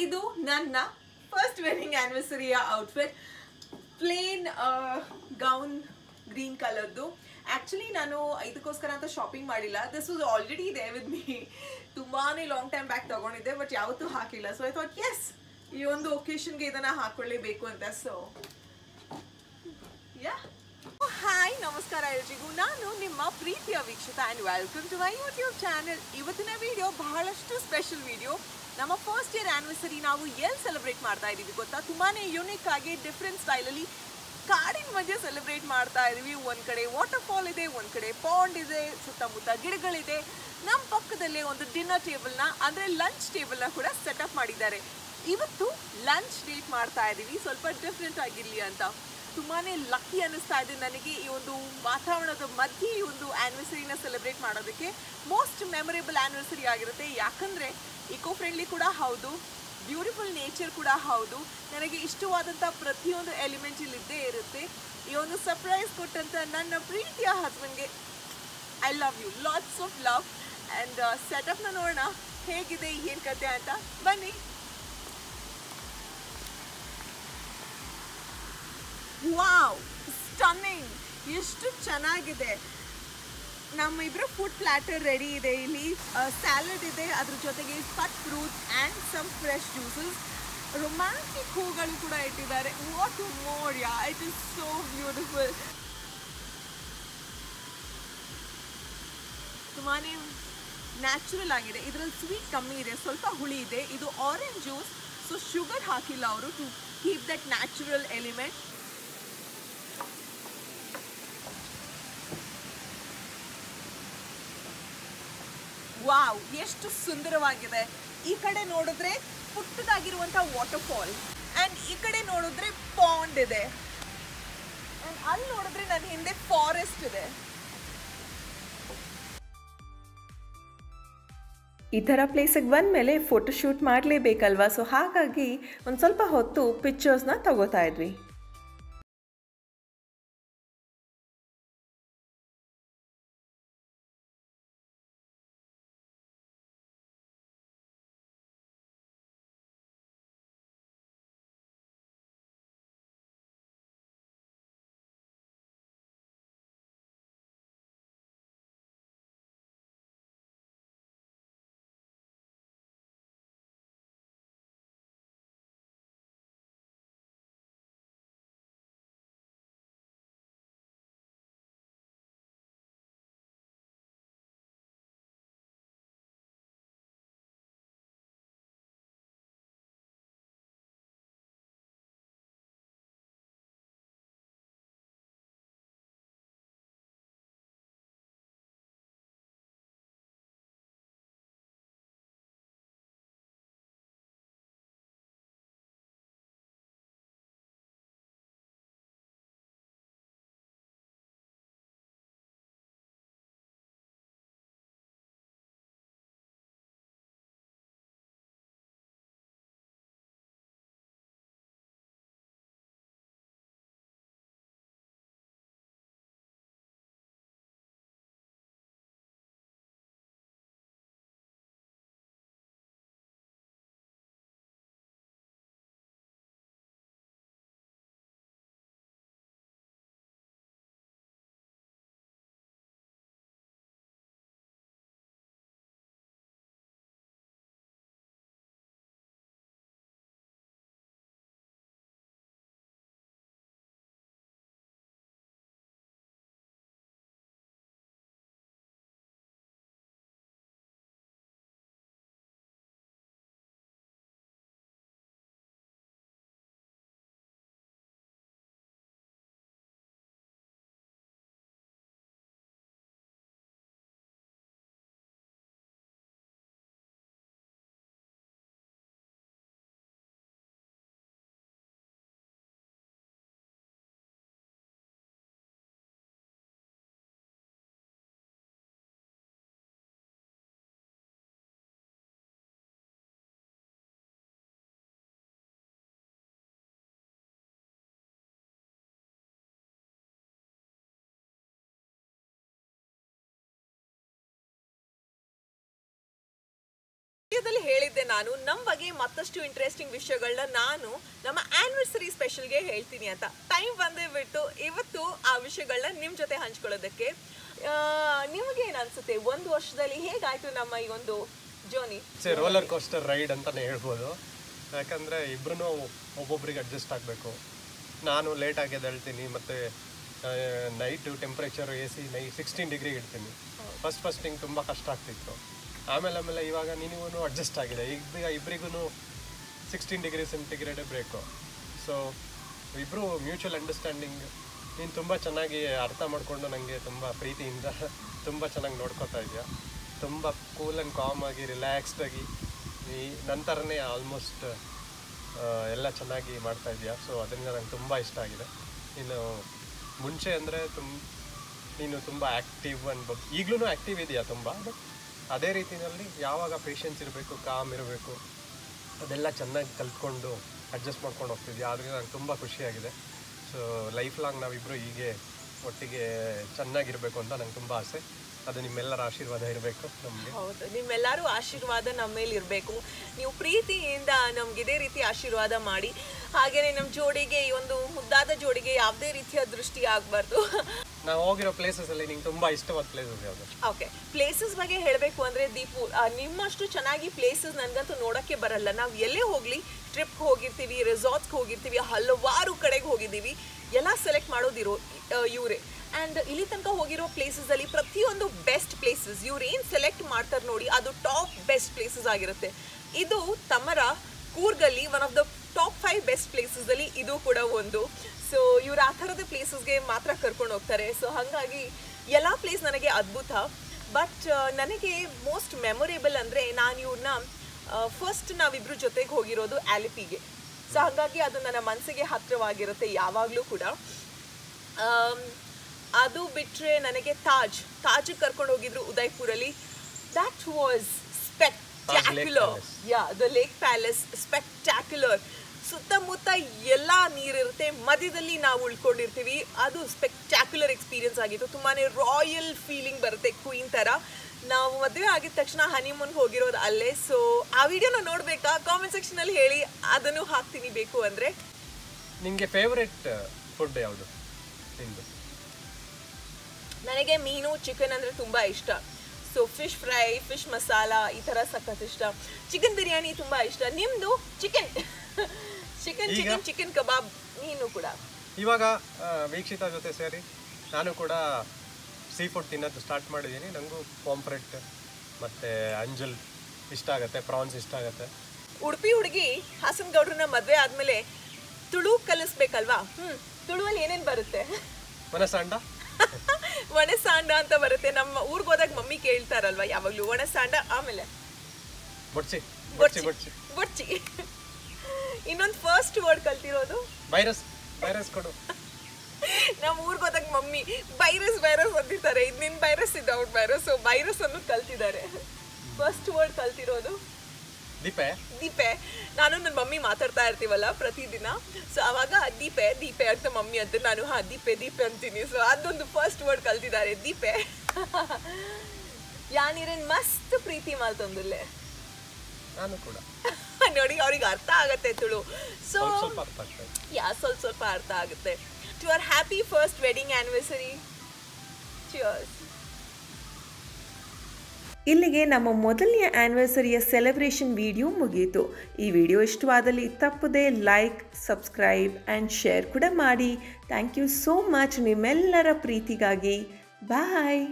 ಇದು ನನ್ನ first wedding ಆನಿವರ್ಸರಿಯ ಔಟ್ಫಿಟ್. ಪ್ಲೇನ್ ಗೌನ್ ಗ್ರೀನ್ ಕಲರ್ದು. ಆ್ಯಕ್ಚುಲಿ ನಾನು ಇದಕ್ಕೋಸ್ಕರ ಅಂತ ಶಾಪಿಂಗ್ ಮಾಡಿಲ್ಲ. ದಿಸ್ ವಾಸ್ ಆಲ್ರೆಡಿ ಇದೆ ವಿತ್ ಮೀ. ತುಂಬಾ ಲಾಂಗ್ ಟೈಮ್ ಬ್ಯಾಕ್ ತೊಗೊಂಡಿದ್ದೆ, ಬಟ್ ಯಾವತ್ತೂ ಹಾಕಿಲ್ಲ. ಸೊ ಐ ಥಾಟ್ ಎಸ್, ಈ ಒಂದು ಒಕೇಶನ್ಗೆ ಇದನ್ನು ಹಾಕೊಳ್ಳೇಬೇಕು ಅಂತ. ಸೊ ಯಾ, ಹಾಯ್, ನಮಸ್ಕಾರ ಎಲ್ರಿಗೂ. ನಾನು ನಿಮ್ಮ ಪ್ರೀತಿಯ ವೀಕ್ಷಕ and welcome to my YouTube channel. ಇವತ್ತಿನ ವಿಡಿಯೋ ಬಹಳಷ್ಟು ಸ್ಪೆಷಲ್ ವಿಡಿಯೋ. ನಮ್ಮ ಫಸ್ಟ್ ಇಯರ್ ಆ್ಯನಿವರ್ಸರಿ ನಾವು ಎಲ್ಲಿ ಸೆಲೆಬ್ರೇಟ್ ಮಾಡ್ತಾ ಇದ್ದೀವಿ ಗೊತ್ತಾ? ತುಂಬಾ ಯುನಿಕ್ ಆಗಿ ಡಿಫ್ರೆಂಟ್ ಸ್ಟೈಲಲ್ಲಿ ಕಾಡಿನ ಮಧ್ಯೆ ಸೆಲೆಬ್ರೇಟ್ ಮಾಡ್ತಾ ಇದ್ದೀವಿ. ಒಂದು ಕಡೆ ವಾಟರ್ ಫಾಲ್ ಇದೆ, ಒಂದು ಕಡೆ ಪಾಂಡ್ ಇದೆ, ಸುತ್ತಮುತ್ತ ಗಿಡಗಳಿದೆ. ನಮ್ಮ ಪಕ್ಕದಲ್ಲೇ ಒಂದು ಡಿನ್ನರ್ ಟೇಬಲ್ನ ಅಂದರೆ ಲಂಚ್ ಟೇಬಲ್ನ ಕೂಡ ಸೆಟಪ್ ಮಾಡಿದ್ದಾರೆ. ಇವತ್ತು ಲಂಚ್ ಡೇಟ್ ಮಾಡ್ತಾ ಇದ್ದೀವಿ, ಸ್ವಲ್ಪ ಡಿಫ್ರೆಂಟ್ ಆಗಿರಲಿ ಅಂತ. ತುಂಬಾ ಲಕ್ಕಿ ಅನ್ನಿಸ್ತಾ ಇದೆ ನನಗೆ ಈ ಒಂದು ವಾತಾವರಣದ ಮಧ್ಯೆ ಈ ಒಂದು ಆ್ಯನಿವರ್ಸರಿನ ಸೆಲೆಬ್ರೇಟ್ ಮಾಡೋದಕ್ಕೆ. ಮೋಸ್ಟ್ ಮೆಮೊರೇಬಲ್ ಆ್ಯನಿವರ್ಸರಿ ಆಗಿರುತ್ತೆ, ಯಾಕಂದರೆ ಇಕೋ ಫ್ರೆಂಡ್ಲಿ ಕೂಡ ಹೌದು, ಬ್ಯೂಟಿಫುಲ್ ನೇಚರ್ ಕೂಡ ಹೌದು. ನನಗೆ ಇಷ್ಟವಾದಂಥ ಪ್ರತಿಯೊಂದು ಎಲಿಮೆಂಟ್ ಇಲ್ಲಿ ಇದ್ದೇ ಇರುತ್ತೆ. ಈ ಒಂದು ಸರ್ಪ್ರೈಸ್ ಕೊಟ್ಟಂಥ ನನ್ನ ಪ್ರೀತಿಯ ಹಸ್ಬೆಂಡ್ಗೆ I love you, lots of love. And ಸೆಟಪ್ನ ನೋಡೋಣ ಹೇಗಿದೆ, ಏನು ಕತೆ ಅಂತ. ಬನ್ನಿ. ವಾವ್, ಸ್ಟನ್ನಿಂಗ್, ಎಷ್ಟು ಚೆನ್ನಾಗಿದೆ. ನಮ್ಮಿಬ್ಬರು ಫುಡ್ ಪ್ಲ್ಯಾಟರ್ ರೆಡಿ ಇದೆ. ಇಲ್ಲಿ ಸ್ಯಾಲಡ್ ಇದೆ, ಅದ್ರ ಜೊತೆಗೆ cut fruits and some fresh juices. Romantic ಹೂಗಳು ಕೂಡ ಇಟ್ಟಿದ್ದಾರೆ. ವಾಟ್ ಮೋರ್ ಯಾ, ಇಟ್ ಇಸ್ ಸೋ ಬ್ಯೂಟಿಫುಲ್. ತುಂಬಾ ನ್ಯಾಚುರಲ್ ಆಗಿದೆ. ಇದರಲ್ಲಿ ಸ್ವೀಟ್ ಕಮ್ಮಿ ಇದೆ, ಸ್ವಲ್ಪ ಹುಳಿ ಇದೆ. ಇದು ಆರೆಂಜ್ ಜ್ಯೂಸ್, ಸೊ ಶುಗರ್ ಹಾಕಿಲ್ಲ ಅವರು, to keep that natural element. Wow, ಎಷ್ಟು ಸುಂದರವಾಗಿದೆ. ಈ ಕಡೆ ನೋಡಿದ್ರೆ ಪುಟ್ಟದಾಗಿರುವಂಥ ವಾಟರ್ ಫಾಲ್, ಆ್ಯಂಡ್ ಈ ಕಡೆ ನೋಡಿದ್ರೆ ಪಾಂಡ್ ಇದೆ, ಆ್ಯಂಡ್ ಅಲ್ಲಿ ನೋಡಿದ್ರೆ ನನ್ನ ಹಿಂದೆ ಫಾರೆಸ್ಟ್ ಇದೆ. ಈ ಥರ ಪ್ಲೇಸಿಗೆ ಬಂದಮೇಲೆ ಫೋಟೋಶೂಟ್ ಮಾಡಲೇಬೇಕಲ್ವಾ? ಸೊ ಹಾಗಾಗಿ ಒಂದು ಸ್ವಲ್ಪ ಹೊತ್ತು ಪಿಕ್ಚರ್ಸ್ನ ತಗೋತಾ ಇದ್ವಿ. ನಾನು ನಮ್ಮ ಬಗ್ಗೆ ಮತ್ತಷ್ಟು ಇಂಟ್ರೆಸ್ಟಿಂಗ್ ವಿಷಯಗಳನ್ನ ನಾನು ನಮ್ಮ ಆ್ಯನಿವರ್ಸರಿ ಸ್ಪೆಷಲ್ಗೆ ಹೇಳ್ತೀನಿ ಅಂತ. ಟೈಮ್ ಬಂದೇ ಬಿಟ್ಟು ಇವತ್ತು ಆ ವಿಷಯಗಳನ್ನ ನಿಮ್ಮ ಜೊತೆ ಹಂಚ್ಕೊಳ್ಳೋದಕ್ಕೆ. ನಿಮಗೇನು ಅನಿಸುತ್ತೆ, ಒಂದು ವರ್ಷದಲ್ಲಿ ಹೇಗಾಯಿತು ನಮ್ಮ ಈ ಒಂದು ಜರ್ನಿ? ರೋಲರ್ ಕೋಸ್ಟರ್ ರೈಡ್ ಅಂತಲೇ ಹೇಳ್ಬೋದು. ಯಾಕಂದರೆ ಇಬ್ಬರೂ ಒಬ್ಬೊಬ್ರಿಗೆ ಅಡ್ಜಸ್ಟ್ ಆಗಬೇಕು. ನಾನು ಲೇಟಾಗಿ ಎದ್ದೇಳ್ತೀನಿ, ಮತ್ತು ನೈಟು ಟೆಂಪ್ರೇಚರ್ AC 16 ಡಿಗ್ರಿಗೆ ಇಡ್ತೀನಿ. ಫಸ್ಟಿಂಗ್ ತುಂಬ ಕಷ್ಟ ಆಗ್ತಿತ್ತು. ಆಮೇಲೆ ಇವಾಗ ನೀನು ಅಡ್ಜಸ್ಟ್ ಆಗಿದೆ. ಈಗ ಇಬ್ಬರಿಗೂ 16 ಡಿಗ್ರಿ ಸೆಂಟಿಗ್ರೇಡೇ ಬೇಕು. ಸೊ ಇಬ್ಬರು ಮ್ಯೂಚುವಲ್ ಅಂಡರ್ಸ್ಟ್ಯಾಂಡಿಂಗ್. ನೀನು ತುಂಬ ಚೆನ್ನಾಗಿ ಅರ್ಥ ಮಾಡಿಕೊಂಡು ನನಗೆ ತುಂಬ ಪ್ರೀತಿಯಿಂದ ತುಂಬ ಚೆನ್ನಾಗಿ ನೋಡ್ಕೋತಾ ಇದೆಯಾ. ತುಂಬ ಕೂಲ್ ಆ್ಯಂಡ್ ಕಾಮ್ ಆಗಿ ರಿಲ್ಯಾಕ್ಸ್ಡಾಗಿ ಈ ನಂತರನೇ ಆಲ್ಮೋಸ್ಟ್ ಎಲ್ಲ ಚೆನ್ನಾಗಿ ಮಾಡ್ತಾ ಇದೆಯಾ. ಸೊ ಅದರಿಂದ ನಂಗೆ ತುಂಬ ಇಷ್ಟ ಆಗಿದೆ. ನೀನು ಮುಂಚೆ ಅಂದರೆ ನೀನು ತುಂಬ ಆ್ಯಕ್ಟಿವ್ ಈಗಲೂ ಆ್ಯಕ್ಟಿವ್ ಇದೆಯಾ ತುಂಬ. ಬಟ್ ಅದೇ ರೀತಿಯಲ್ಲಿ ಯಾವಾಗ ಪೇಷನ್ಸ್ ಇರಬೇಕು, ಕಾಮ್ ಇರಬೇಕು, ಅದೆಲ್ಲ ಚೆನ್ನಾಗಿ ಕಲ್ತ್ಕೊಂಡು ಅಡ್ಜಸ್ಟ್ ಮಾಡ್ಕೊಂಡು ಹೋಗ್ತಿದ್ಯಾ. ಆದ್ದರಿಂದ ನಂಗೆ ತುಂಬ ಖುಷಿಯಾಗಿದೆ. ಸೊ ಲೈಫ್ ಲಾಂಗ್ ನಾವಿಬ್ಬರು ಹೀಗೆ ಒಟ್ಟಿಗೆ ಚೆನ್ನಾಗಿರಬೇಕು ಅಂತ ನಂಗೆ ತುಂಬ ಆಸೆ. ಅದು ನಿಮ್ಮೆಲ್ಲರ ಆಶೀರ್ವಾದ ಇರಬೇಕು ನಮಗೆ. ಹೌದು, ನಿಮ್ಮೆಲ್ಲರೂ ಆಶೀರ್ವಾದ ನಮ್ಮ ಮೇಲೆ ಇರಬೇಕು. ನೀವು ಪ್ರೀತಿಯಿಂದ ನಮ್ಗೆ ಇದೇ ರೀತಿ ಆಶೀರ್ವಾದ ಮಾಡಿ. ಹಾಗೆಯೇ ನಮ್ಮ ಜೋಡಿಗೆ, ಈ ಒಂದು ಮುದ್ದಾದ ಜೋಡಿಗೆ ಯಾವುದೇ ರೀತಿಯ ದೃಷ್ಟಿ ಆಗಬಾರ್ದು. ನಾವು ಹೋಗಿರೋ ಪ್ಲೇಸಸಲ್ಲಿ ನಿಂಗೆ ತುಂಬ ಇಷ್ಟವಾದ ಪ್ಲೇಸಸ್ ಯಾವುದು? ಓಕೆ, ಪ್ಲೇಸಸ್ ಬಗ್ಗೆ ಹೇಳಬೇಕು ಅಂದರೆ ದೀಪು, ನಿಮ್ಮಷ್ಟು ಚೆನ್ನಾಗಿ ಪ್ಲೇಸಸ್ ನನಗಂತೂ ನೋಡೋಕ್ಕೆ ಬರಲ್ಲ. ನಾವು ಎಲ್ಲೇ ಹೋಗಲಿ, ಟ್ರಿಪ್ಗೆ ಹೋಗಿರ್ತೀವಿ, ರೆಸಾರ್ಟ್ಸ್ಗೆ ಹೋಗಿರ್ತೀವಿ, ಹಲವಾರು ಕಡೆಗೆ ಹೋಗಿದ್ದೀವಿ. ಎಲ್ಲ ಸೆಲೆಕ್ಟ್ ಮಾಡೋದಿರೋ ಇವರೇ. ಆ್ಯಂಡ್ ಇಲ್ಲಿ ತನಕ ಹೋಗಿರೋ ಪ್ಲೇಸಸಲ್ಲಿ ಪ್ರತಿಯೊಂದು ಬೆಸ್ಟ್ ಪ್ಲೇಸಸ್ ಇವ್ರು ಏನು ಸೆಲೆಕ್ಟ್ ಮಾಡ್ತಾರೆ ನೋಡಿ, ಅದು ಟಾಪ್ ಬೆಸ್ಟ್ ಪ್ಲೇಸಸ್ ಆಗಿರುತ್ತೆ. ಇದು ತಮರ ಕೂರ್ಗಲ್ಲಿ one of the top 5 best ಪ್ಲೇಸಸಲ್ಲಿ ಇದು ಕೂಡ ಒಂದು. ಸೊ ಇವ್ರು ಆ ಥರದ ಪ್ಲೇಸಸ್ಗೆ ಮಾತ್ರ ಕರ್ಕೊಂಡು ಹೋಗ್ತಾರೆ. ಸೊ ಹಾಗಾಗಿ ಎಲ್ಲ ಪ್ಲೇಸ್ ನನಗೆ ಅದ್ಭುತ. ಬಟ್ ನನಗೆ ಮೋಸ್ಟ್ ಮೆಮೊರೇಬಲ್ ಅಂದರೆ, ನಾನು ಇವ್ರನ್ನ ಫಸ್ಟ್ ನಾವಿಬ್ಬರು ಜೊತೆಗೆ ಹೋಗಿರೋದು ಆಲಿಪಿಗೆ. ಸೊ ಹಾಗಾಗಿ ಅದು ನನ್ನ ಮನಸ್ಸಿಗೆ ಹತ್ತಿರವಾಗಿರುತ್ತೆ ಯಾವಾಗಲೂ ಕೂಡ. ಅದು ಬಿಟ್ಟರೆ ನನಗೆ ತಾಜ್ಗೆ ಕರ್ಕೊಂಡು ಹೋಗಿದ್ರು ಉದಯ್ಪುರಲ್ಲಿ. That was spectacular. The lake palace spectacular. ಸುತ್ತಮುತ್ತ ಎಲ್ಲ ನೀರಿರುತ್ತೆ, ಮಧ್ಯದಲ್ಲಿ ನಾವು ಉಳ್ಕೊಂಡಿರ್ತೀವಿ. ಅದು ಸ್ಪೆಕ್ಟ್ಯಾಕ್ಯುಲರ್ ಎಕ್ಸ್ಪೀರಿಯನ್ಸ್ ಆಗಿತ್ತು. ತುಂಬಾ ರಾಯಲ್ ಫೀಲಿಂಗ್ ಬರುತ್ತೆ, ಕ್ವೀನ್ ಥರ. ನಾವು ಮದುವೆ ಆಗಿದ ತಕ್ಷಣ ಹನಿಮೂನ್ಗೆ ಹೋಗಿರೋದು ಅಲ್ಲೇ. ಸೊ ಆ ವಿಡಿಯೋನ ನೋಡಬೇಕಾ? ಕಾಮೆಂಟ್ ಸೆಕ್ಷನಲ್ಲಿ ಹೇಳಿ, ಅದನ್ನು ಹಾಕ್ತೀನಿ ಬೇಕು ಅಂದರೆ. ನಿಮಗೆ ಫೇವ್ರೆಟ್ ಫುಡ್ ಯಾವುದು ನಿಮ್ಮದು? ನನಗೆ ಮೀನು, ಚಿಕನ್ ಅಂದರೆ ತುಂಬ ಇಷ್ಟ. So fish fry, fish masala ಈ ಥರ ಸಖತ್ ಇಷ್ಟ. ಚಿಕನ್ ಬಿರಿಯಾನಿ ತುಂಬ ಇಷ್ಟ. ನಿಮ್ಮದು? ಚಿಕನ್ ಕಬಾಬ್. ಮೀನು ಕೂಡ. ಇವಾಗ ವೀಕ್ಷಿತ ಜೊತೆ ಸೇರಿ ನಾನು ಕೂಡ ಸೀ ಫುಡ್ ತಿನ್ನೋದು ಸ್ಟಾರ್ಟ್ ಮಾಡಿದ್ದೀನಿ. ನನಗೂ ಪಾಂಪ್ರೆಟ್ ಮತ್ತು ಅಂಜಲ್ ಇಷ್ಟ ಆಗುತ್ತೆ, ಪ್ರಾನ್ಸ್ ಇಷ್ಟ ಆಗುತ್ತೆ. ಉಡುಪಿ ಹುಡುಗಿ ಹಾಸನ್ ಗೌಡ್ರನ್ನ ಮದುವೆ ಆದಮೇಲೆ ತುಳು ಕಲಿಸ್ಬೇಕಲ್ವಾ? ತುಳುವಲ್ಲಿ ಏನೇನು ಬರುತ್ತೆ? ಮನಸಾಂಡ ಒಣಸಾಂಡ ಅಂತ ಬರುತ್ತೆ. ನಮ್ಮ ಊರಿಗೆ ಹೋದಾಗ ಮಮ್ಮಿ ಕೇಳ್ತಾರಲ್ವಾ ಯಾವಾಗಲೂ ಒಣಸಾಂಡ. ಆಮೇಲೆ ಬೊಡ್ಚಿ. ಇನ್ನೊಂದು ಫಸ್ಟ್ ವರ್ಡ್ ಕಲ್ತಿರೋದು ವೈರಸ್ ಕೊಡು. ನಮ್ಮ ಊರಿಗೆ ಹೋದಾಗ ಮಮ್ಮಿ ವೈರಸ್ ಅಂತಿರ್ತಾರೆ. ಇದು ನಿನ್ನ ವೈರಸ್, ಇದು ಔಟ್ ವೈರಸ್. ಸೊ ವೈರಸ್ ಅನ್ನು ಕಲ್ತಿದ್ದಾರೆ. First word ಕಲ್ತಿರೋದು ದೀಪೆ. ನಾನು ನನ್ನ ಮಮ್ಮಿ ಮಾತಾಡ್ತಾ ಇರ್ತೀವಲ್ಲ ಪ್ರತಿದಿನ. ಸೊ ಅವಾಗ ದೀಪೆ ಅಂತ ಮಮ್ಮಿ ಅಂತ, ನಾನು ದೀಪೆ ಅಂತೀನಿ. ಸೊ ಅದೊಂದು ಫಸ್ಟ್ ವರ್ಡ್ ಕಲ್ತಿದ್ದಾರೆ, ದೀಪೆ. ಯಾನಿರೇನ್ ಮಸ್ತ್ ಪ್ರೀತಿ ಮಾಲ್ತಂದಿಲ್ಲೇ ನಾನು ಕೂಡ ನೋಡಿ, ಅವ್ರಿಗೆ ಅರ್ಥ ಆಗತ್ತೆ ತುಳು. ಸೊ ಸ್ವಲ್ಪ ಅರ್ಥ ಆಗುತ್ತೆ. To our happy first wedding anniversary. Cheers. ಇಲ್ಲಿಗೆ ನಮ್ಮ ಮೊದಲನೆಯ ಆ್ಯನಿವರ್ಸರಿಯ ಸೆಲೆಬ್ರೇಷನ್ ವಿಡಿಯೋ ಮುಗಿಯಿತು. ಈ ವಿಡಿಯೋ ಇಷ್ಟವಾದಲ್ಲಿ ತಪ್ಪದೆ ಲೈಕ್, ಸಬ್ಸ್ಕ್ರೈಬ್ ಆ್ಯಂಡ್ ಶೇರ್ ಕೂಡ ಮಾಡಿ. ಥ್ಯಾಂಕ್ ಯು ಸೋ ಮಚ್ ನಿಮ್ಮೆಲ್ಲರ ಪ್ರೀತಿಗಾಗಿ. ಬಾಯ್.